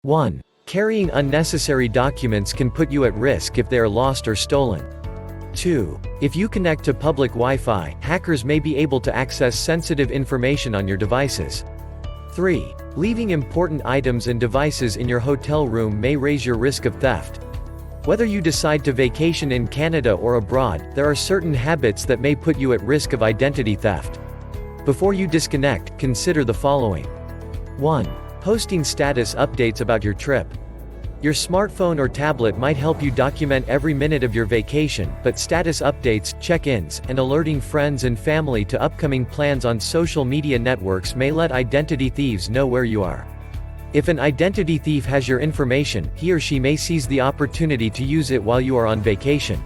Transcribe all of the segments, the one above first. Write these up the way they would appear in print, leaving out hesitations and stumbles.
1. Carrying unnecessary documents can put you at risk if they are lost or stolen. 2. If you connect to public Wi-Fi, hackers may be able to access sensitive information on your devices. 3. Leaving important items and devices in your hotel room may raise your risk of theft. Whether you decide to vacation in Canada or abroad, there are certain habits that may put you at risk of identity theft. Before you disconnect, consider the following. 1. Posting status updates about your trip. Your smartphone or tablet might help you document every minute of your vacation, but status updates, check-ins, and alerting friends and family to upcoming plans on social media networks may let identity thieves know where you are. If an identity thief has your information, he or she may seize the opportunity to use it while you are on vacation.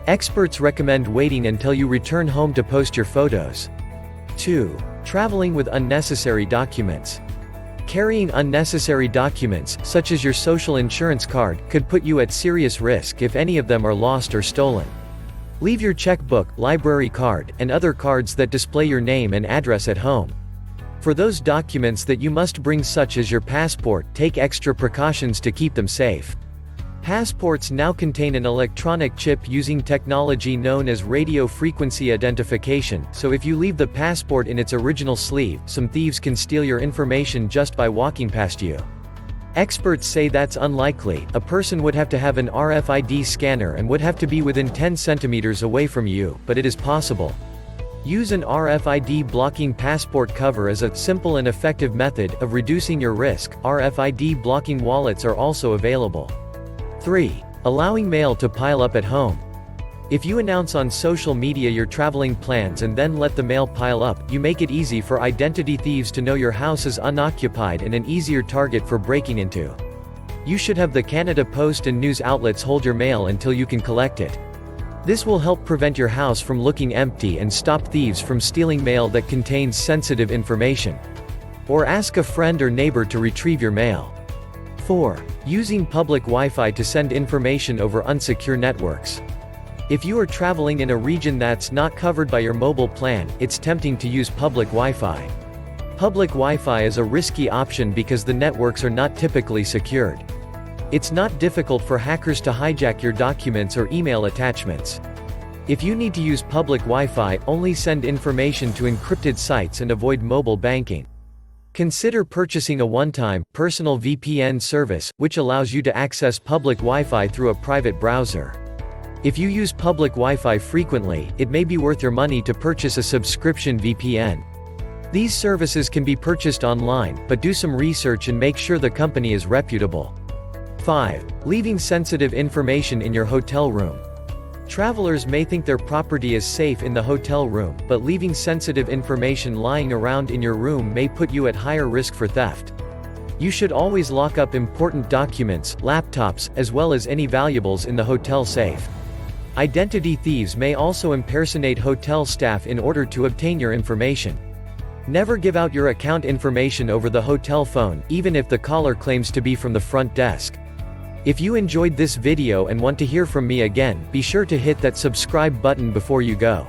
Experts recommend waiting until you return home to post your photos. 2. Traveling with unnecessary documents. Carrying unnecessary documents, such as your social insurance card, could put you at serious risk if any of them are lost or stolen. Leave your checkbook, library card, and other cards that display your name and address at home. For those documents that you must bring, such as your passport, take extra precautions to keep them safe. Passports now contain an electronic chip using technology known as radio frequency identification, so if you leave the passport in its original sleeve, some thieves can steal your information just by walking past you. Experts say that's unlikely. A person would have to have an RFID scanner and would have to be within 10 centimeters away from you, but it is possible. Use an RFID blocking passport cover as a simple and effective method of reducing your risk. RFID blocking wallets are also available. 3. Allowing mail to pile up at home. If you announce on social media your traveling plans and then let the mail pile up, you make it easy for identity thieves to know your house is unoccupied and an easier target for breaking into. You should have the Canada Post and news outlets hold your mail until you can collect it. This will help prevent your house from looking empty and stop thieves from stealing mail that contains sensitive information. Or ask a friend or neighbor to retrieve your mail. 4. Using public Wi-Fi to send information over unsecure networks. If you are traveling in a region that's not covered by your mobile plan, it's tempting to use public Wi-Fi. Public Wi-Fi is a risky option because the networks are not typically secured. It's not difficult for hackers to hijack your documents or email attachments. If you need to use public Wi-Fi, only send information to encrypted sites and avoid mobile banking. Consider purchasing a one-time, personal VPN service, which allows you to access public Wi-Fi through a private browser. If you use public Wi-Fi frequently, it may be worth your money to purchase a subscription VPN. These services can be purchased online, but do some research and make sure the company is reputable. 5. Leaving sensitive information in your hotel room. Travelers may think their property is safe in the hotel room, but leaving sensitive information lying around in your room may put you at higher risk for theft. You should always lock up important documents, laptops, as well as any valuables in the hotel safe. Identity thieves may also impersonate hotel staff in order to obtain your information. Never give out your account information over the hotel phone, even if the caller claims to be from the front desk. If you enjoyed this video and want to hear from me again, be sure to hit that subscribe button before you go.